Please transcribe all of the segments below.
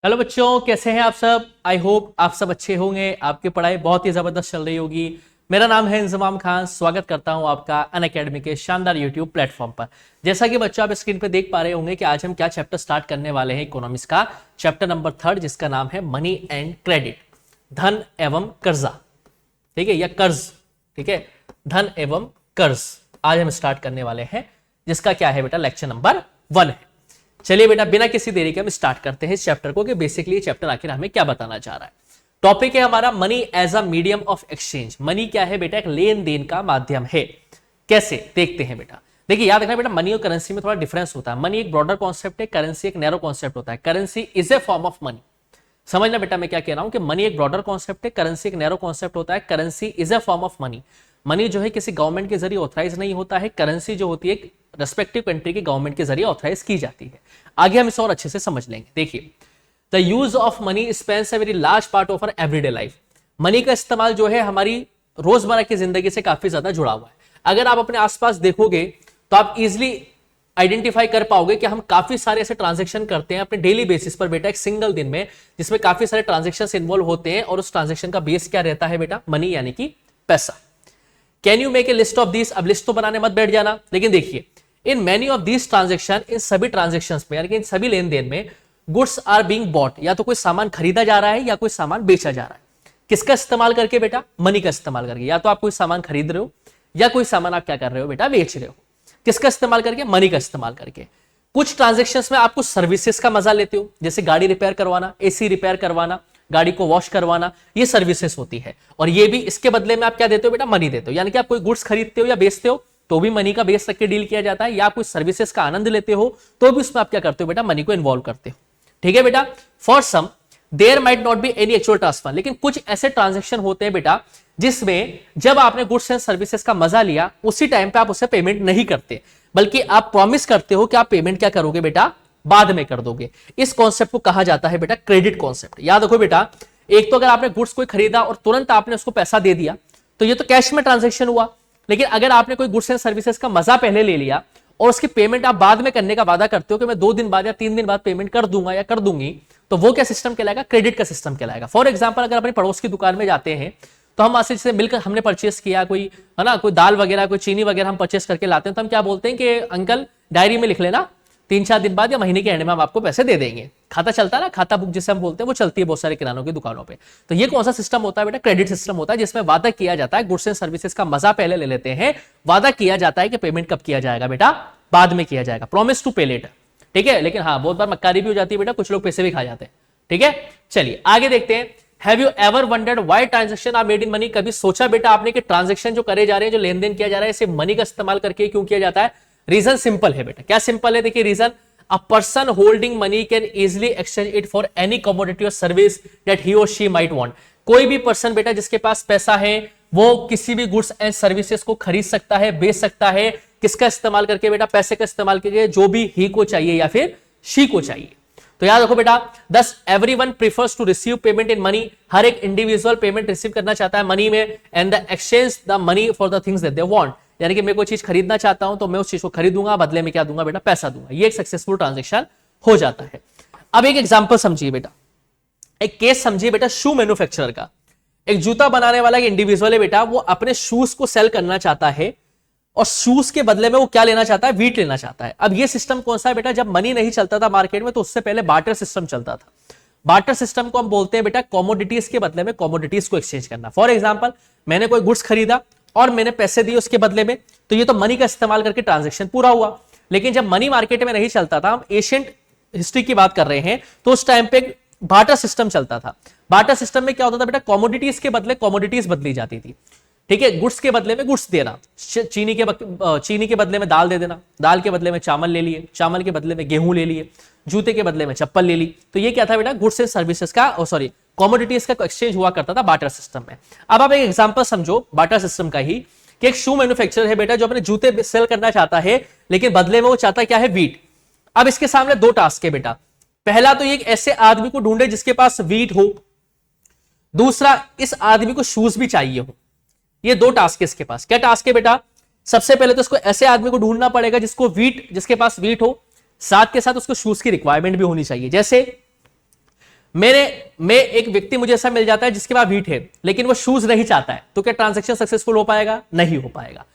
Hello बच्चों, कैसे हैं आप सब। आई होप आप सब अच्छे होंगे। आपकी पढ़ाई बहुत ही जबरदस्त चल रही होगी। मेरा नाम है इंजमाम खान। स्वागत करता हूं आपका अनअकैडमी के शानदार यूट्यूब प्लेटफॉर्म पर। जैसा कि बच्चों आप स्क्रीन पर देख पा रहे होंगे कि आज हम क्या चैप्टर स्टार्ट करने वाले हैं इकोनॉमिक्स का। चैप्टर नंबर 3 जिसका नाम है मनी एंड क्रेडिट, धन एवं कर्जा। ठीक है, या कर्ज। ठीक है, धन एवं कर्ज आज हम स्टार्ट करने वाले हैं, जिसका क्या है बेटा लेक्चर नंबर 1 है। चलिए बेटा, बिना किसी देरी के हम स्टार्ट करते हैं इस चैप्टर को कि बेसिकली ये चैप्टर आखिर हमें क्या बताना चाह रहा है। टॉपिक है हमारा money as a medium of exchange. Money क्या है बेटा? एक लेन देन का माध्यम है। कैसे देखते हैं बेटा। देखिए याद रखना बेटा, मनी और करेंसी में थोड़ा डिफरेंस होता है। मनी एक ब्रॉडर कॉन्सेप्ट है, करेंसी एक नैरो कॉन्सेप्ट होता है। Currency is a form of money. समझना बेटा मैं क्या कह रहा हूं कि मनी एक ब्रॉडर कॉन्सेप्ट है, करेंसी एक नैरो कॉन्सेप्ट होता है। Currency is a form of money. Money जो है किसी गवर्नमेंट के जरिए ऑथराइज नहीं होता है। करेंसी जो होती है रेस्पेक्टिव कंट्री की गवर्नमेंट के जरिए ऑथराइज की जाती है। आगे हम इसे और अच्छे से समझ लेंगे। देखिए, the use of money spends a very large part of our everyday life. Money का इस्तेमाल जो है हमारी रोजमर्रा की जिंदगी से काफी ज्यादा जुड़ा हुआ है। अगर आप अपने आसपास देखोगे तो आप इजिली आइडेंटिफाई कर पाओगे कि हम काफी सारे ऐसे ट्रांजेक्शन करते हैं अपने डेली बेसिस पर बेटा, एक सिंगल दिन में, जिसमें काफी सारे ट्रांजेक्शन इन्वॉल्व होते हैं और उस ट्रांजेक्शन का बेस क्या रहता है बेटा? मनी, यानी कि पैसा। Can you make a list of this? अब लिस्ट तो बनाने मत बैठ जाना, लेकिन देखिए in many of this transaction, इन सभी ट्रांजेक्शन में यानी कि इन सभी लेन देन में गुड्स आर बीइंग बॉट, या तो कोई सामान खरीदा जा रहा है या कोई सामान बेचा जा रहा है। किसका इस्तेमाल करके बेटा? मनी का इस्तेमाल करके। या तो आप कोई सामान खरीद रहे हो या कोई सामान आप क्या कर रहे हो बेटा? बेच रहे हो। किसका इस्तेमाल करके? मनी का इस्तेमाल करके। कुछ ट्रांजेक्शंस में आप कुछ सर्विसेज का मजा लेते हो, जैसे गाड़ी रिपेयर करवाना, एसी रिपेयर करवाना, गाड़ी को वॉश करवाना, ये सर्विसेज होती है। और ये भी इसके बदले में आप क्या देते हो बेटा? मनी देते हो। यानी कि आप कोई गुड्स खरीदते हो या बेचते हो तो भी मनी का बेस रख के डील किया जाता है, या कोई सर्विसेज का आनंद लेते हो तो भी उसमें आप क्या करते हो बेटा? मनी को इन्वॉल्व करते हो। ठीक है बेटा। For some there might not be any actual transfer, लेकिन कुछ ऐसे ट्रांजेक्शन होते हैं बेटा जिसमें जब आपने गुड्स एंड सर्विसेज का मजा लिया उसी टाइम पे आप उसे पेमेंट नहीं करते, बल्कि आप प्रॉमिस करते हो कि आप पेमेंट क्या करोगे बेटा? बाद में कर दोगे। इस कॉन्सेप्ट को कहा जाता है बेटा क्रेडिट कॉन्सेप्ट। याद रखो बेटा, एक तो अगर आपने गुड्स कोई खरीदा और तुरंत आपने उसको पैसा दे दिया तो ये तो कैश में ट्रांजेक्शन हुआ। लेकिन अगर आपने कोई गुड्स एंड सर्विसेज का मजा पहले ले लिया और उसकी पेमेंट आप बाद में करने का वादा करते हो कि मैं 2 दिन बाद या 3 दिन बाद पेमेंट कर दूंगा या कर दूंगी, तो वो क्या सिस्टम कहलाएगा? क्रेडिट का सिस्टम कहलाएगा। फॉर एग्जांपल, अगर अपने पड़ोस की दुकान में जाते हैं तो हम वहां से जैसे मिलकर हमने परचेस किया कोई, है ना, कोई दाल वगैरह, कोई चीनी वगैरह हम परचेस करके लाते हैं, तो हम क्या बोलते हैं कि अंकल डायरी में लिख लेना, 3-4 दिन बाद या महीने के एंड में हम आपको पैसे दे देंगे। खाता चलता है ना, खाता बुक जिसे हम बोलते हैं, वो चलती है बहुत सारे किरानों की दुकानों पे। तो ये कौन सा सिस्टम होता है बेटा? क्रेडिट सिस्टम होता है, जिसमें वादा किया जाता है, गुड्स एंड सर्विसेज का मजा पहले ले लेते हैं, वादा किया जाता है कि पेमेंट कब किया जाएगा बेटा? बाद में किया जाएगा। प्रॉमिस टू पे लेटर। ठीक है, लेकिन हाँ बहुत बार मक्कारी भी हो जाती है बेटा, कुछ लोग पैसे भी खा जाते हैं। ठीक है, चलिए आगे देखते हैं। Have you ever wondered why transaction are made in money? कभी सोचा बेटा आपने कि ट्रांजैक्शन जो करे जा रहे हैं, जो लेन देन किया जा रहा है, इसे मनी का इस्तेमाल करके क्यों किया जाता है? रीजन सिंपल है बेटा। क्या सिंपल है? देखिए reason, a person holding money can easily exchange it for any commodity or service that he or she might want। कोई भी पर्सन बेटा जिसके पास पैसा है वो किसी भी गुड्स एंड सर्विसेज को खरीद सकता है, बेच सकता है। किसका इस्तेमाल करके बेटा? पैसे का इस्तेमाल करके, जो भी ही को चाहिए या फिर शी को चाहिए। तो याद रखो बेटा, thus everyone prefers to receive payment in money. हर एक इंडिविजुअल पेमेंट रिसीव करना चाहता है मनी में। And the exchange the money for the things that they want, यानी कि मैं कोई चीज खरीदना चाहता हूं तो मैं उस चीज को खरीदूंगा, बदले में क्या दूंगा बेटा? पैसा दूंगा। ये एक सक्सेसफुल ट्रांजैक्शन हो जाता है। अब एक एग्जांपल समझिए बेटा, एक केस समझिए बेटा शू मैन्युफैक्चरर का। एक जूता बनाने वाला एक इंडिविजुअल है बेटा, वो अपने शूज को सेल करना चाहता है और शूज के बदले में वो क्या लेना चाहता है? व्हीट लेना चाहता है। अब ये सिस्टम कौन सा है बेटा? जब मनी नहीं चलता था मार्केट में तो उससे पहले बार्टर सिस्टम चलता था। बार्टर सिस्टम को हम बोलते हैं बेटा कमोडिटीज के बदले में कमोडिटीज को एक्सचेंज करना। फॉर एग्जांपल, मैंने कोई गुड्स खरीदा और मैंने पैसे दिए उसके बदले में, तो ये तो मनी का इस्तेमाल करके ट्रांजैक्शन पूरा हुआ। लेकिन जब मनी मार्केट में नहीं चलता था, हम एशियंट हिस्ट्री की बात कर रहे हैं, तो उस टाइम पे बार्टर सिस्टम चलता था। बार्टर सिस्टम में क्या होता था बेटा? कमोडिटीज के बदले कमोडिटीज बदली जाती थी। ठीक है, गुड्स के बदले में गुड्स देना, चीनी के बदले में दाल दे देना, दाल के बदले में चावल ले लिए, चावल के बदले में गेहूं ले लिए, जूते के बदले में चप्पल ले ली। तो ये क्या था बेटा? गुड्स एंड सर्विसेज का, कमोडिटीज का एक्सचेंज हुआ करता था बार्टर सिस्टम में। अब आप एक एग्जांपल समझो बार्टर सिस्टम का ही, कि एक शू मैन्युफैक्चरर है बेटा जो अपने जूते सेल करना चाहता है, लेकिन बदले में वो चाहता क्या है? व्हीट। अब इसके सामने 2 टास्क है बेटा। पहला तो एक ऐसे आदमी को ढूंढे जिसके पास व्हीट हो, दूसरा इस आदमी को शूज भी चाहिए हो। ये 2 टास्क है इसके पास। क्या टास्क है बेटा? सबसे पहले तो इसको ऐसे आदमी को ढूंढना पड़ेगा जिसके पास व्हीट हो, साथ के साथ उसको शूज की रिक्वायरमेंट भी होनी चाहिए। जैसे मैं एक व्यक्ति मुझे ऐसा मिल जाता है जिसके पास व्हीट है लेकिन वो शूज नहीं चाहता है, तो क्या ट्रांजैक्शन सक्सेसफुल हो पाएगा? नहीं हो पाएगा।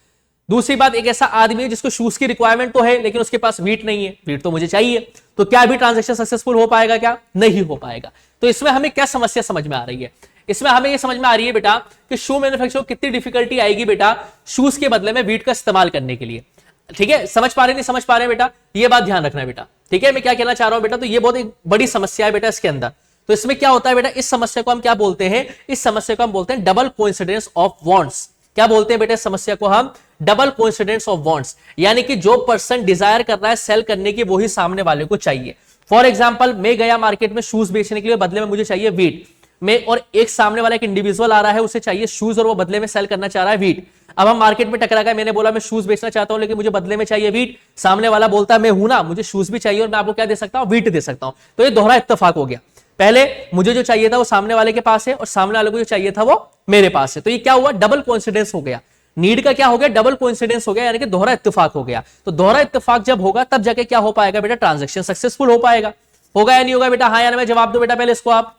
दूसरी बात, एक ऐसा आदमी है जिसको शूज की रिक्वायरमेंट तो है लेकिन उसके पास व्हीट नहीं है, व्हीट तो मुझे चाहिए, तो क्या भी ट्रांजैक्शन सक्सेसफुल हो पाएगा? क्या नहीं हो पाएगा। तो इसमें हमें क्या समस्या समझ में आ रही है? इसमें हमें यह समझ में आ रही है बेटा कि शू मैन्युफैक्चर को कितनी डिफिकल्टी आएगी बेटा शूज के बदले में व्हीट का इस्तेमाल करने के लिए। ठीक है, समझ पा रहे नहीं समझ पा रहे बेटा, ये बात ध्यान रखना है बेटा। ठीक है, मैं क्या कहना चाह रहा हूं बेटा, तो ये बहुत एक बड़ी समस्या है बेटा इसके अंदर। तो इसमें क्या होता है बेटा, इस समस्या को हम क्या बोलते हैं? इस समस्या को हम बोलते हैं डबल कोइंसिडेंस ऑफ वांट्स। क्या बोलते हैं बेटा इस समस्या को हम? Double coincidence of wants. यानी कि जो पर्सन डिजायर कर रहा है सेल करने की वही सामने वाले को चाहिए। फॉर एग्जांपल, मैं गया मार्केट में शूज बेचने के लिए, बदले में मुझे चाहिए व्हीट। मैं और एक सामने वाला एक इंडिविजुअल आ रहा है, उसे चाहिए शूज और वो बदले में सेल करना चाह रहा है व्हीट। अब हम मार्केट में टकरा गए, मैंने बोला मैं शूज बेचना चाहता हूं लेकिन मुझे बदले में चाहिए व्हीट। सामने वाला बोलता है मैं हूं ना, मुझे शूज भी चाहिए और मैं आपको क्या दे सकता हूं? व्हीट दे सकता हूं। तो ये दोहरा इत्तेफाक हो गया। पहले मुझे जो चाहिए था वो सामने वाले के पास है और सामने वाले को जो चाहिए था वो मेरे पास है। तो ये क्या हुआ? डबल कोइंसिडेंस हो गया। नीड का क्या हो गया? डबल कोइंसिडेंस हो गया, यानी कि दोहरा इत्तेफाक हो गया। तो दोहरा इत्तेफाक जब होगा तब जाके क्या हो पाएगा बेटा? ट्रांजैक्शन सक्सेसफुल हो पाएगा। होगा या नहीं होगा बेटा? हाँ या ना में जवाब दो बेटा पहले इसको आप।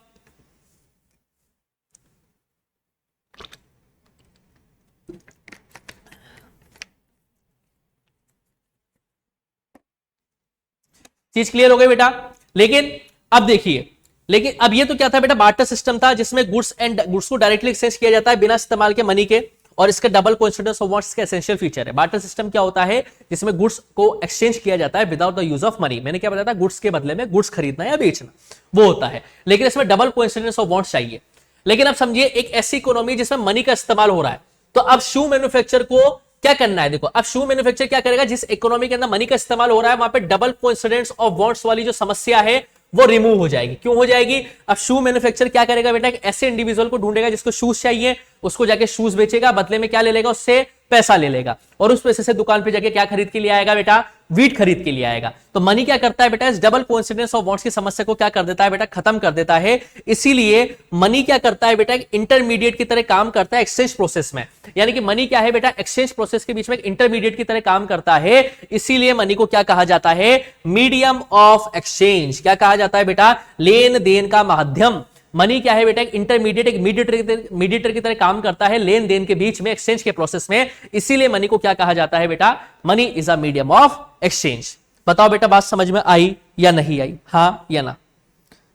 चीज क्लियर हो गई बेटा? लेकिन अब देखिए, लेकिन अब ये तो क्या था बेटा? बार्टर सिस्टम था जिसमें गुड्स को डायरेक्टली एक्सचेंज किया जाता है बिना इस्तेमाल के मनी के, और इसका डबल कोइंसिडेंस ऑफ वांट्स का एसेंशियल फीचर है। बार्टर सिस्टम क्या होता है? जिसमें गुड्स को एक्सचेंज किया जाता है without the use of money. मैंने क्या बताया था? गुड्स के बदले में गुड्स खरीदना या बेचना, वो होता है। लेकिन इसमें डबल कोइंसिडेंस ऑफ वांट्स चाहिए। लेकिन अब समझिए एक ऐसी इकोनॉमी जिसमें मनी का इस्तेमाल हो रहा है, तो अब शू मैन्युफैक्चर को क्या करना है? देखो, अब शू मैन्युफैक्चर क्या करेगा? जिस इकोनॉमी के अंदर मनी का इस्तेमाल हो रहा है वहां पे डबल कोइंसिडेंस ऑफ वांट्स वाली जो समस्या है वो रिमूव हो जाएगी। क्यों हो जाएगी? अब शू मैन्युफैक्चर क्या करेगा बेटा? एक ऐसे इंडिविजुअल को ढूंढेगा जिसको शूज चाहिए, उसको जाके शूज बेचेगा, बदले में क्या ले लेगा? उससे पैसा ले लेगा, और उस पैसे से दुकान पे जाके क्या खरीद के लिए आएगा बेटा? व्हीट खरीद के लिए आएगा। तो मनी क्या करता है बेटा? इस डबल कोइंसिडेंस ऑफ वांट्स की समस्या को क्या कर देता है बेटा? खत्म कर देता है। इसीलिए मनी क्या करता है बेटा? इंटरमीडिएट की तरह काम करता है एक्सचेंज प्रोसेस में। यानी कि मनी क्या है बेटा? एक्सचेंज प्रोसेस के बीच में एक इंटरमीडिएट की तरह काम करता है। इसीलिए मनी को क्या कहा जाता है? Medium of exchange. क्या कहा जाता है बेटा? लेन देन का माध्यम। मनी क्या है बेटा? एक इंटरमीडिएट, एक मीडिएटर की तरह काम करता है लेन देन के बीच में, एक्सचेंज के प्रोसेस में। इसीलिए मनी को क्या कहा जाता है बेटा? Money is a medium of exchange. बताओ बेटा, बात समझ में आई या नहीं आई? हाँ या ना?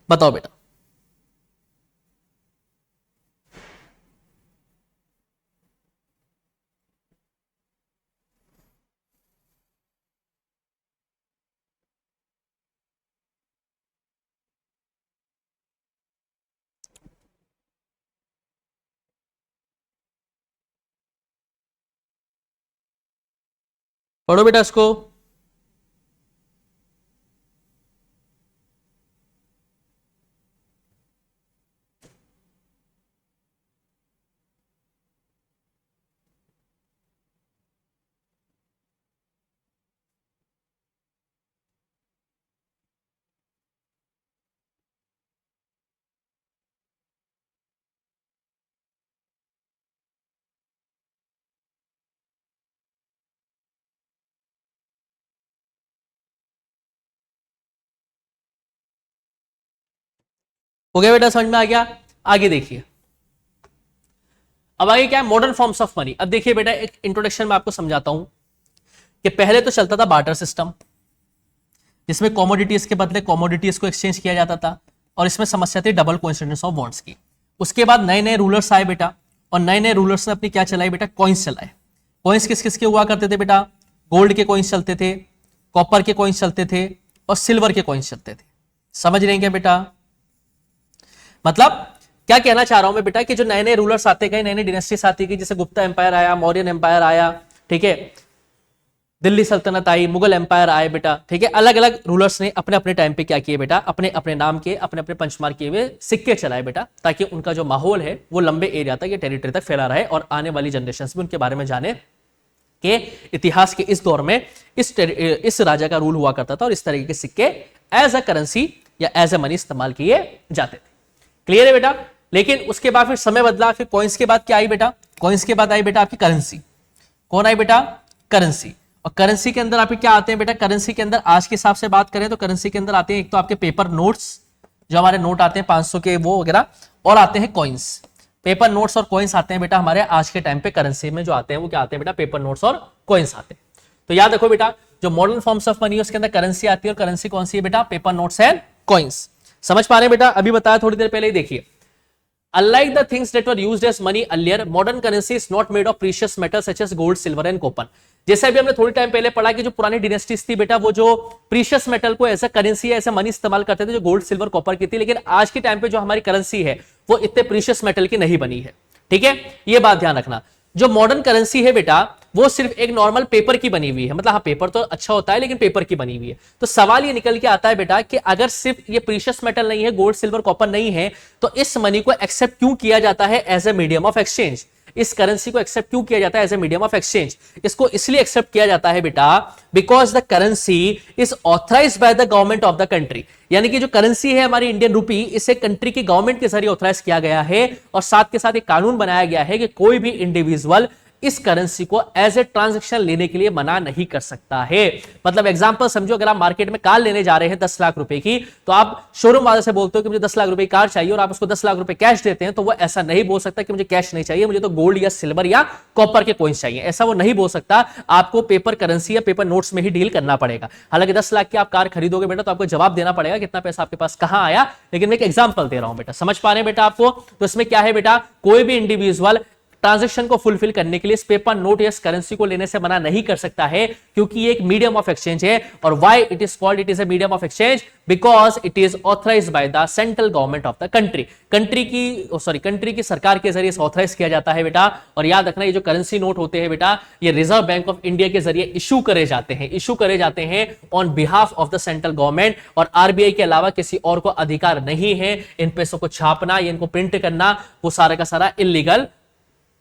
बताओ बेटा। पढ़ो बेटा इसको। हो गया बेटा? समझ में आ गया? आगे देखिए, अब आगे क्या है? Modern forms of money. अब देखिए बेटा, एक इंट्रोडक्शन में आपको समझाता हूं कि पहले तो चलता था बार्टर सिस्टम, जिसमें कॉमोडिटीज के बदले कॉमोडिटीज को एक्सचेंज किया जाता था, और इसमें समस्या थी डबल कोइंसिडेंस ऑफ वांट्स की। उसके बाद नए नए रूलर्स आए बेटा, और नए नए रूलर्स ने अपनी क्या चलाई बेटा? कॉइन्स चलाए। कॉइन्स किस किस के हुआ करते थे बेटा? गोल्ड के कॉइन्स चलते थे, कॉपर के कॉइन्स चलते थे, और सिल्वर के कॉइन्स चलते थे। समझ रहे हैं क्या बेटा? मतलब क्या कहना चाह रहा हूं मैं बेटा कि जो नए नए रूलर्स आते गए, नए नए डिनेस्टीज आती गई, जैसे गुप्ता एम्पायर आया, मौर्यन एम्पायर आया, ठीक है, दिल्ली सल्तनत आई, मुगल एम्पायर आए बेटा, ठीक है। अलग अलग रूलर्स ने अपने अपने टाइम पे क्या किए बेटा? अपने अपने नाम के, अपने अपने पंचमार किए हुए सिक्के चलाए बेटा, ताकि उनका जो माहौल है वो लंबे एरिया तक, ये टेरिटरी तक फैला रहे, और आने वाली जनरेशन भी उनके बारे में जाने कि इतिहास के इस दौर में इस राजा का रूल हुआ करता था, और इस तरीके के सिक्के एज अ करेंसी या एज अ मनी इस्तेमाल किए जाते थे। क्लियर है बेटा? लेकिन उसके बाद फिर समय बदला, फिर कॉइन्स के बाद क्या आई बेटा? कॉइन्स के बाद आई बेटा आपकी करेंसी। कौन आई बेटा? करेंसी। और करेंसी के अंदर आपके क्या आते हैं बेटा? करेंसी के अंदर आज के हिसाब से बात करें तो करेंसी के अंदर आते हैं एक तो आपके पेपर नोट्स, जो हमारे नोट आते हैं 500 के वो वगैरह, और आते हैं कॉइन्स। पेपर नोट्स और कॉइन्स आते हैं बेटा हमारे आज के टाइम पे करेंसी में जो आते हैं वो क्या आते हैं बेटा, पेपर नोट्स और कॉइन्स आते हैं। तो याद रखो बेटा, जो मॉडर्न फॉर्म्स ऑफ मनी है उसके अंदर करेंसी आती है, और करेंसी कौन सी है बेटा, पेपर नोट्स एंड कॉइन्स। समझ पा रहे हैं बेटा, अभी बताया थोड़ी देर पहले ही, देखिए unlike the things that were used as money earlier, modern currency is not made of precious metals such as gold, silver and copper। जैसे अभी हमने थोड़ी टाइम पहले पढ़ा कि जो पुरानी डिनेस्टीज थी बेटा, वो जो प्रीशियस मेटल को ऐसा करेंसी ऐसा मनी इस्तेमाल करते थे जो गोल्ड सिल्वर कॉपर की थी, लेकिन आज के टाइम पे जो हमारी करेंसी है वो इतने प्रीशियस मेटल की नहीं बनी है। ठीक है, ये बात ध्यान रखना। जो मॉडर्न करेंसी है बेटा वो सिर्फ एक नॉर्मल पेपर की बनी हुई है, मतलब हाँ पेपर तो अच्छा होता है लेकिन पेपर की बनी हुई है। तो सवाल ये निकल के आता है बेटा कि अगर सिर्फ ये प्रीशियस मेटल नहीं है, गोल्ड सिल्वर कॉपर नहीं है, तो इस मनी को एक्सेप्ट क्यों किया जाता है as a medium of exchange? इस करेंसी को एक्सेप्ट क्यों किया जाता है as a medium of exchange? इसको इसलिए एक्सेप्ट किया जाता है बेटा because the currency is authorised by the government of the country. यानी कि जो करेंसी है हमारी इंडियन रूपी, इसे कंट्री की गवर्नमेंट के जरिए ऑथराइज किया गया है, और साथ के साथ एक कानून बनाया गया है कि कोई भी इंडिविजुअल इस करेंसी को एज ए ट्रांजैक्शन लेने के लिए मना नहीं कर सकता है। मतलब एग्जांपल समझो, अगर आप मार्केट में कार लेने जा रहे हैं 10 लाख रुपए की, तो आप शोरूम वाले से बोलते हो कि मुझे 10 लाख रुपए की कार चाहिए, और आप उसको 10 लाख रुपए कैश देते हैं, तो वो ऐसा नहीं बोल सकता कि मुझे कैश नहीं चाहिए, मुझे तो गोल्ड या सिल्वर या कॉपर के कॉइन्स चाहिए, ऐसा वो नहीं बोल सकता। आपको पेपर करेंसी या पेपर नोट्स में ही डील करना पड़ेगा। हालांकि 10 लाख की आप कार खरीदोगे बेटा तो आपको जवाब देना पड़ेगा कितना पैसा आपके पास कहां आया, लेकिन मैं एक एग्जांपल दे रहा हूं बेटा, समझ पा रहे हैं बेटा आपको? तो इसमें क्या है बेटा, कोई भी इंडिविजुअल ट्रांजैक्शन को फुलफिल करने के लिए इस पेपर नोट या करेंसी को लेने से मना नहीं कर सकता है, क्योंकि ये एक मीडियम ऑफ एक्सचेंज है। और why it is called it is a medium of exchange? Because it is authorised by the central government of the country. Country की सरकार के जरिए ऑथराइज किया जाता है बेटा। और याद रखना, ये जो करेंसी नोट होते हैं बेटा, ये रिजर्व बैंक ऑफ इंडिया के जरिए इशू करे जाते हैं on behalf of the central government, और आरबीआई के अलावा किसी और को अधिकार नहीं है इन पैसों को छापना या इनको प्रिंट करना, वो सारा का सारा इलीगल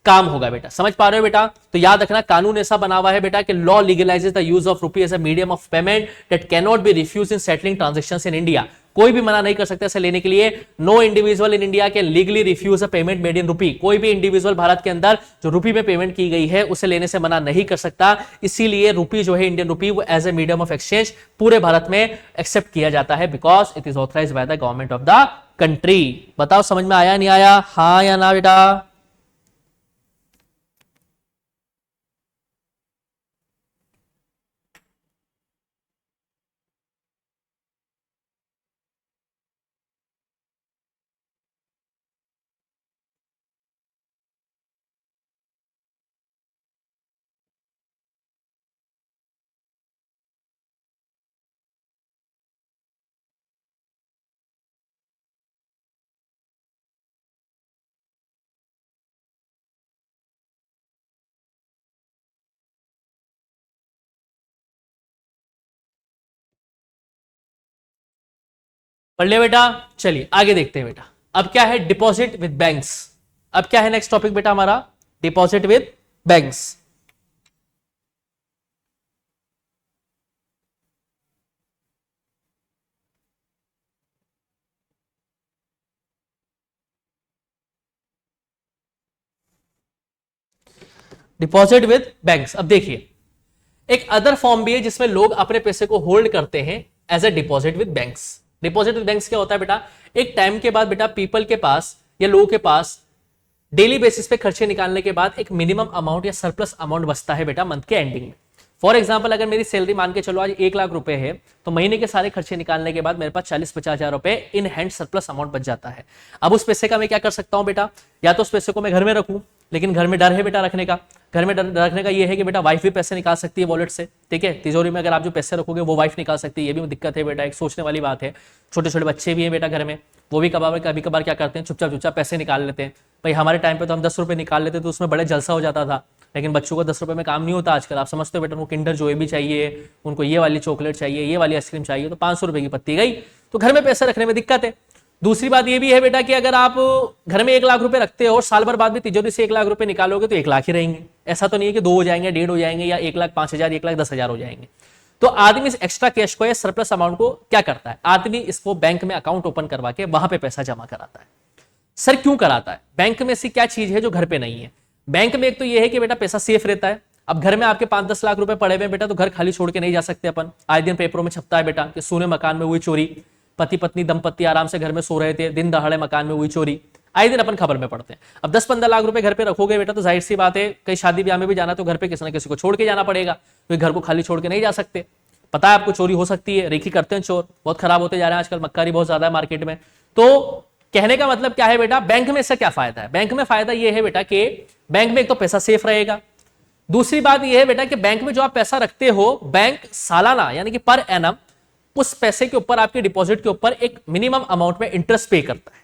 काम होगा बेटा। समझ पा रहे हो बेटा? तो याद रखना, कानून ऐसा बना हुआ है बेटा कि law legalises the use of rupee as a medium of payment that can not be refuse in settling transactions in India. कोई भी मना नहीं कर सकता इसे लेने के लिए। No individual in India can legally refuse a payment made in rupee. कोई भी इंडिविजुअल भारत के अंदर जो रुपी में पेमेंट की गई है उसे लेने से मना नहीं कर सकता। इसीलिए रुपी जो है, इंडियन रुपी, वो as a medium of exchange पूरे भारत में एक्सेप्ट किया जाता है, because it is authorised by the government of the country. बताओ समझ में आया नहीं आया, हाँ या ना बेटा? पढ़ लिया बेटा? चलिए आगे देखते हैं बेटा। अब क्या है, डिपॉजिट विद बैंक्स। अब क्या है नेक्स्ट टॉपिक बेटा हमारा, deposit with banks. Deposit with banks, अब देखिए एक अदर फॉर्म भी है जिसमें लोग अपने पैसे को होल्ड करते हैं as a deposit with banks. Deposit with banks क्या होता है बेटा, एक टाइम के बाद बेटा पीपल के पास या लोगों के पास डेली बेसिस पे खर्चे निकालने के बाद एक मिनिमम अमाउंट या सरप्लस अमाउंट बचता है बेटा मंथ के एंडिंग में। फॉर एग्जाम्पल, अगर मेरी सैलरी मान के चलो आज 1 लाख रुपए है, तो महीने के सारे खर्चे निकालने के बाद मेरे पास 40-50 हजार रुपए इन हैंड सरप्लस अमाउंट बच जाता है। अब उस पैसे का मैं क्या कर सकता हूं बेटा, या तो उस पैसे को मैं घर में रखूं, लेकिन घर में डर है बेटा रखने का। घर में डर रखने का ये है कि बेटा वाइफ भी पैसे निकाल सकती है वॉलेट से, ठीक है। तिजोरी में अगर आप जो पैसे रखोगे वो वाइफ निकाल सकती है, ये भी दिक्कत है बेटा, एक सोचने वाली बात है। छोटे छोटे बच्चे भी हैं बेटा घर में, वो भी कभी कभार क्या करते हैं, चुपचाप पैसे निकाल लेते हैं। भाई हमारे टाइम पे तो हम 10 रुपए निकाल लेते तो उसमें बड़े जलसा हो जाता था, लेकिन बच्चों को 10 रुपए में काम नहीं होता आजकल। आप समझते हो बेटा, उनको किंडर जॉय भी चाहिए, उनको ये वाली चॉकलेट चाहिए, ये वाली आइसक्रीम चाहिए, तो 500 रुपए की पत्ती गई। तो घर में पैसे रखने में दिक्कत है। दूसरी बात ये भी है बेटा कि अगर आप घर में 1 लाख रुपए रखते हो और साल भर बाद भी तिजोरी से 1 लाख रुपए निकालोगे तो 1 लाख ही रहेंगे। ऐसा तो नहीं है कि 2 हो जाएंगे, 1.5 हो जाएंगे, या 1,05,000, 1,10,000 हो जाएंगे। तो आदमी इस एक्स्ट्रा कैश को या सरप्लस अमाउंट को क्या करता है, आदमी इसको बैंक में अकाउंट ओपन करवा के वहां पे पैसा जमा कराता है। सर क्यों कराता है? बैंक में ऐसी क्या चीज है जो घर पे नहीं है? बैंक में एक तो ये है कि बेटा पैसा सेफ रहता है। अब घर में आपके 5-10 लाख रुपए पड़े हुए बेटा, तो घर खाली छोड़ के नहीं जा सकते अपन। आए दिन पेपरों में छपता है बेटा कि सोने मकान में हुई चोरी, पति पत्नी दंपत्ति आराम से घर में सो रहे थे, दिन दहाड़े मकान में हुई चोरी, आए दिन अपन खबर में पढ़ते हैं। अब 10-15 लाख रुपए घर पे रखोगे बेटा तो जाहिर सी बात है कहीं शादी ब्याह में भी जाना तो घर पे किसी ना किसी को छोड़ के जाना पड़ेगा, क्योंकि घर को खाली छोड़ के नहीं जा सकते। पता है आपको चोरी हो सकती है, रेखी करते हैं चोर, बहुत खराब होते जा रहे हैं आजकल, मक्कारी बहुत ज्यादा है मार्केट में। तो कहने का मतलब क्या है बेटा, बैंक में इससे क्या फायदा है? बैंक में फायदा यह है बेटा कि बैंक में एक तो पैसा सेफ रहेगा, दूसरी बात यह है बेटा कि बैंक में जो आप पैसा रखते हो, बैंक सालाना यानी कि पर एनम उस पैसे के ऊपर, आपके डिपॉजिट के ऊपर एक मिनिमम अमाउंट में इंटरेस्ट पे करता है।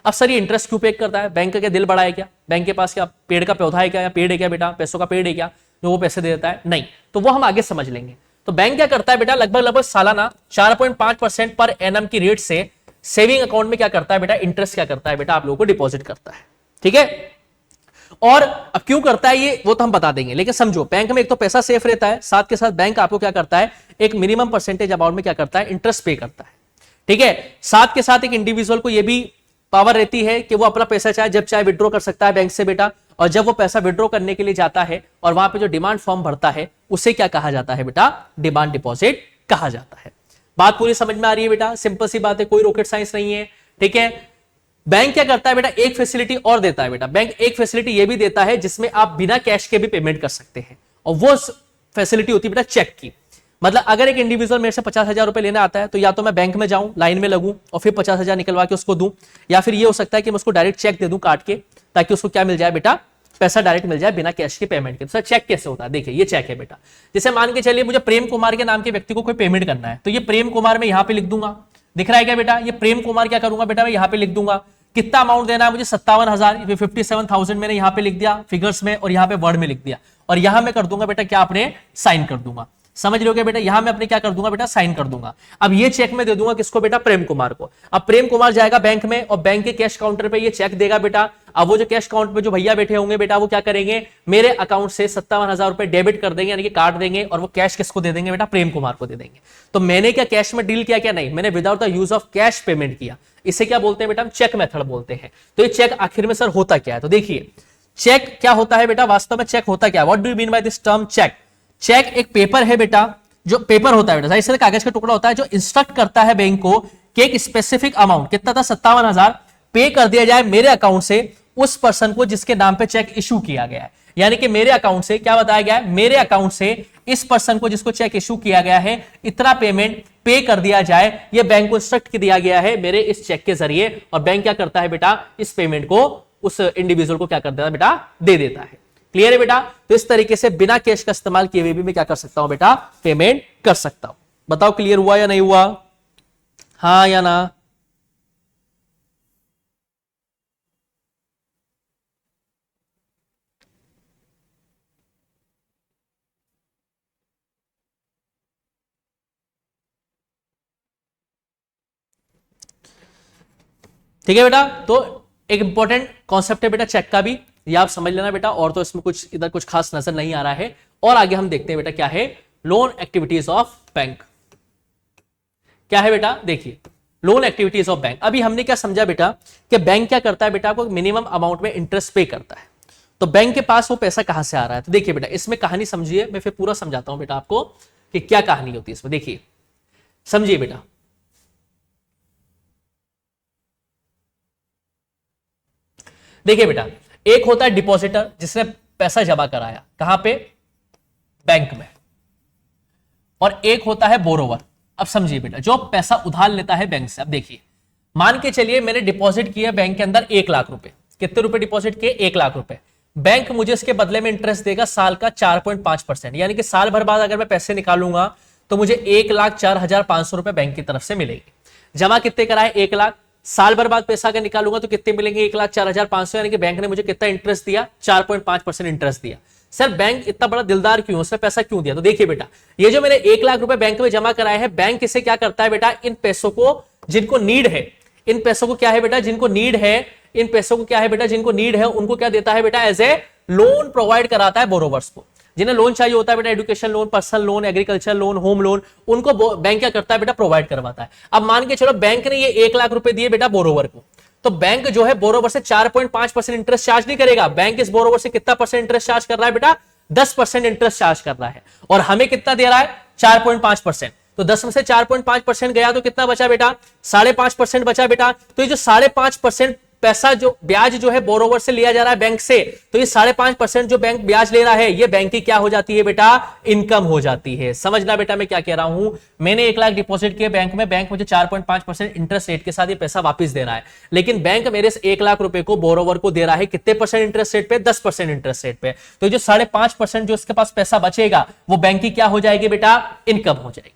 अब सर ये इंटरेस्ट क्यों पे करता है? बैंक का क्या दिल बड़ा है क्या? बैंक के पास क्या पेड़ का पौधा है क्या, या पेड़ है क्या बेटा, पैसों का पेड़ है क्या जो वो पैसे दे देता है? नहीं। तो वो हम आगे समझ लेंगे। तो बैंक क्या करता है बेटा, लगभग सालाना 4.5% पर एनम की रेट से सेविंग अकाउंट में क्या करता है बेटा, इंटरेस्ट क्या करता है बेटा, आप लोगों को डिपॉजिट करता है। ठीक है, और अब क्यों करता है ये वो तो हम बता देंगे, लेकिन समझो बैंक में एक तो पैसा सेफ रहता है, साथ के साथ बैंक आपको क्या करता है, एक मिनिमम परसेंटेज अमाउंट में क्या करता है, इंटरेस्ट पे करता है। ठीक है, साथ के साथ एक इंडिविजुअल को ये भी पावर रहती है कि वो अपना पैसा चाहे जब चाहे विड्रॉ कर सकता है बैंक से बेटा, और जब वो पैसा विड्रॉ करने के लिए जाता है और वहां पे जो डिमांड फॉर्म भरता है उसे क्या कहा जाता है बेटा, डिमांड डिपॉजिट कहा जाता है। बात पूरी समझ में आ रही है बेटा? सिंपल सी बात है, कोई रॉकेट साइंस नहीं है। ठीक है, बैंक क्या करता है बेटा, एक फैसिलिटी और देता है बेटा, बैंक एक फैसिलिटी ये भी देता है जिसमें आप बिना कैश के भी पेमेंट कर सकते हैं, और वो फैसिलिटी होती है बेटा चेक की। मतलब अगर एक इंडिविजुअल मेरे से 50,000 रुपए लेने आता है तो या तो मैं बैंक में जाऊं, लाइन में लगूं और फिर 50,000 निकलवा के उसको दूं, या फिर ये हो सकता है कि मैं उसको डायरेक्ट चेक दे दूं काट के, ताकि उसको क्या मिल जाए बेटा, पैसा डायरेक्ट मिल जाए बिना कैश के पेमेंट के। तो सर चेक कैसे होता है? देखिए ये चेक है बेटा, जैसे मान के चलिए मुझे प्रेम कुमार के नाम के व्यक्ति को कोई पेमेंट करना है, तो ये प्रेम कुमार मैं यहां पे लिख दूंगा, दिख रहा है क्या बेटा, ये प्रेम कुमार क्या करूंगा बेटा, मैं यहां पे लिख दूंगा कितना अमाउंट देना है मुझे, 57,000, 57,000 मैंने यहां पे लिख दिया फिगर्स में, और यहां पे वर्ड में लिख दिया, और यहां मैं कर दूंगा बेटा क्या, अपने साइन कर दूंगा। समझ रहे हो क्या बेटा, यहां मैं अपने क्या कर दूंगा बेटा, साइन कर दूंगा। अब ये चेक में दे दूंगा किसको बेटा, प्रेम कुमार को। अब प्रेम कुमार जाएगा बैंक में और बैंक के कैश काउंटर पे ये चेक देगा बेटा। अब वो जो कैश काउंटर पे जो भैया बैठे होंगे बेटा, वो क्या करेंगे, मेरे अकाउंट से 57,000 रुपए डेबिट कर देंगे, यानी कि काट देंगे, और वो कैश किसको दे देंगे बेटा, प्रेम कुमार को दे देंगे। तो मैंने क्या कैश में डील किया क्या? नहीं, मैंने without the use of cash payment किया। इसे क्या बोलते हैं बेटा, हम चेक मेथड बोलते हैं। तो ये चेक आखिर में सर होता क्या है? तो देखिए चेक क्या होता है बेटा, वास्तव में चेक होता क्या है, what do you mean by this term cheque? Cheque एक पेपर है बेटा, जो पेपर होता है बेटा, जाहिर सी कागज का टुकड़ा होता है, जो इंस्ट्रक्ट करता है बैंक को कि एक स्पेसिफिक अमाउंट, कितना था 57,000, पे कर दिया जाए मेरे अकाउंट से उस पर्सन को जिसके नाम पे चेक इशू किया गया है। यानी कि मेरे अकाउंट से क्या बताया गया है, मेरे अकाउंट से इस पर्सन को जिसको चेक इशू किया गया है इतना पेमेंट पे कर दिया जाए, ये बैंक को इंस्ट्रक्ट दिया गया है मेरे इस चेक के जरिए, और बैंक क्या करता है बेटा, इस पेमेंट को उस इंडिविजुअल को क्या कर देता है बेटा, दे देता है। क्लियर है बेटा? तो इस तरीके से बिना कैश का इस्तेमाल किए हुए भी मैं क्या कर सकता हूं बेटा, पेमेंट कर सकता हूं। बताओ क्लियर हुआ या नहीं हुआ, हाँ या ना? ठीक है बेटा, तो एक इंपॉर्टेंट कॉन्सेप्ट है बेटा चेक का भी, ये आप समझ लेना बेटा, और तो इसमें कुछ इधर कुछ खास नजर नहीं आ रहा है। और आगे हम देखते हैं बेटा क्या है, लोन एक्टिविटीज ऑफ बैंक। क्या है बेटा, देखिए लोन एक्टिविटीज ऑफ बैंक। अभी हमने क्या समझा बेटा कि बैंक क्या करता है बेटा, को मिनिमम अमाउंट में इंटरेस्ट पे करता है। तो बैंक के पास वो पैसा कहां से आ रहा है? तो देखिए बेटा इसमें कहानी समझिए, मैं फिर पूरा समझाता हूं बेटा आपको कि क्या कहानी होती है इसमें। देखिए समझिए बेटा, देखिए बेटा एक होता है डिपॉजिटर जिसने पैसा जमा कराया कहां पे, बैंक में, और एक होता है बोरोवर। अब समझिए बेटा, जो पैसा उधार लेता है बैंक से। अब देखिए मान के चलिए मैंने डिपॉजिट किया बैंक के अंदर 1 लाख रुपए, कितने रुपए डिपॉजिट किए, 1 लाख रुपए। बैंक मुझे इसके बदले में इंटरेस्ट देगा साल का 4.5%, यानी कि साल भर बाद अगर मैं पैसे निकालूंगा तो मुझे 1,04,500 रुपए बैंक की तरफ से मिलेगी। जमा कितने कराए, 1 लाख, साल भर बाद पैसा अगर निकालूंगा तो कितने मिलेंगे, 1,04,500, यानी कि बैंक ने मुझे कितना इंटरेस्ट दिया, 4.5% इंटरेस्ट दिया। सर बैंक इतना बड़ा दिलदार क्यों, उसने पैसा क्यों दिया? तो देखिए बेटा, ये जो मैंने 1 लाख रुपए बैंक में जमा कराए हैं, बैंक इसे क्या करता है बेटा, इन पैसों को जिनको नीड है, इन पैसों को क्या है बेटा, जिनको नीड है, इन पैसों को क्या है बेटा, जिनको नीड है उनको क्या देता है बेटा, एज ए लोन प्रोवाइड कराता है बोरोवर्स को। जिन्हें लोन चाहिए होता है बेटा, education loan, personal loan, agriculture loan, home loan, उनको बैंक क्या करता है बेटा, प्रोवाइड करवाता है। अब मान के चलो बैंक ने ये 1 लाख रुपए दिए बेटा बोरोवर को, तो बैंक जो है बोरोवर से 4.5% इंटरेस्ट चार्ज नहीं करेगा। बैंक इस बोरोवर से कितना परसेंट इंटरेस्ट चार्ज कर रहा है बेटा, 10% इंटरेस्ट चार्ज कर रहा है, और हमें कितना दे रहा है, 4.5%। तो 10 में से 4.5% गया तो कितना बचा बेटा? 5.5% बचा बेटा। तो ये जो 5.5% पैसा जो ब्याज जो है बोरोवर से लिया जा रहा है बैंक से, तो ये 5.5% जो बैंक ब्याज ले रहा है, ये बैंक की क्या हो जाती है बेटा? इनकम हो जाती है। समझना बेटा मैं क्या कह रहा हूं। मैंने 1 लाख डिपॉजिट किया बैंक में, बैंक मुझे 4.5% इंटरेस्ट रेट के साथ ये पैसा वापस दे रहा है, लेकिन बैंक मेरे से 1 लाख रुपए को बोरोवर को दे रहा है कितने परसेंट इंटरेस्ट रेट पे? 10% इंटरेस्ट रेट पे। तो जो 5.5% जो इसके पास पैसा बचेगा वो बैंक की क्या हो जाएगी बेटा? इनकम हो जाएगी।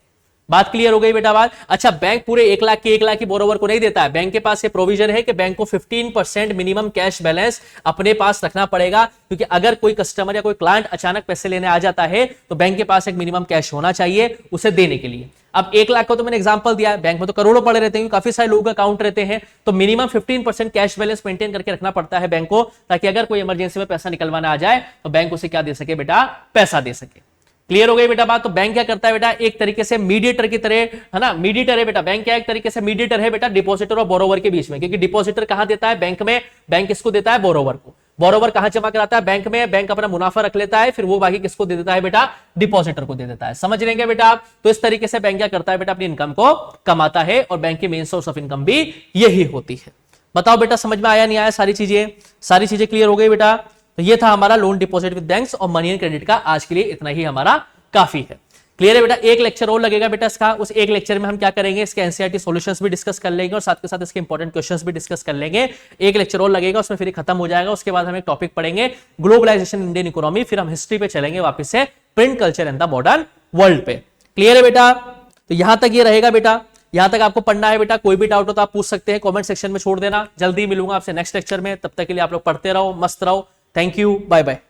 बात क्लियर हो गई बेटा बात? अच्छा, बैंक पूरे 1 लाख की बोरोवर को नहीं देता है। बैंक के पास ये प्रोविजन है कि बैंक को 15% मिनिमम कैश बैलेंस अपने पास रखना पड़ेगा, क्योंकि अगर कोई कस्टमर या कोई क्लाइंट अचानक पैसे लेने आ जाता है तो बैंक के पास एक मिनिमम कैश होना चाहिए उसे देने के लिए। अब 1 लाख का तो मैंने एग्जांपल दिया है, बैंक में तो करोड़ों पड़े रहते हैं, काफी सारे लोगों का अकाउंट रहते हैं, तो मिनिमम 15% कैश बैलेंस मेंटेन करके रखना पड़ता है बैंक को, ताकि अगर कोई इमरजेंसी में पैसा निकलवाना आ जाए तो बैंक उसे क्या दे सके बेटा? पैसा दे सके। क्लियर हो गई बेटा बात? तो बैंक क्या करता है बेटा? एक तरीके से मीडिएटर की तरह, है ना, मीडिएटर है बेटा। बैंक क्या एक तरीके से मीडिएटर है बेटा डिपॉजिटर और बोरोवर के बीच में, क्योंकि डिपॉजिटर कहां देता है? बैंक में। बैंक किसको देता है? बोरोवर को। बोरोवर कहां जमा कराता है? बैंक में। बैंक अपना मुनाफा रख लेता है, फिर वो बाकी किसको दे देता है बेटा? डिपॉजिटर को दे देता है। समझ लेंगे बेटा आप? तो इस तरीके से बैंक क्या करता है बेटा? अपनी इनकम को कमाता है, और बैंक की मेन सोर्स ऑफ इनकम भी यही होती है। बताओ बेटा समझ में आया नहीं आया? सारी चीजें क्लियर हो गई बेटा? तो ये था हमारा लोन डिपॉजिट विद बैंक्स और मनी एंड क्रेडिट का। आज के लिए इतना ही हमारा काफी है। क्लियर है बेटा? एक लेक्चर और लगेगा बेटा इसका। उस एक लेक्चर में हम क्या करेंगे? इसके एनसीईआरटी सॉल्यूशंस भी डिस्कस कर लेंगे और साथ के साथ इसके इंपॉर्टेंट क्वेश्चंस भी डिस्कस कर लेंगे। एक लेक्चर और लगेगा, उसमें फिर खत्म हो जाएगा। उसके बाद हम एक टॉपिक पढ़ेंगे ग्लोबलाइजेशन इंडियन इकोनॉमी, फिर हम हिस्ट्री पे चलेंगे वापस से print culture and the modern world पे। क्लियर है बेटा? तो यहां तक ये रहेगा बेटा, यहां तक आपको पढ़ना है बेटा। कोई भी डाउट हो तो आप पूछ सकते हैं, कॉमेंट सेक्शन में छोड़ देना। जल्दी मिलूंगा आपसे नेक्स्ट लेक्चर में, तब तक के लिए आप लोग पढ़ते रहो, मस्त रहो। Thank you, bye bye.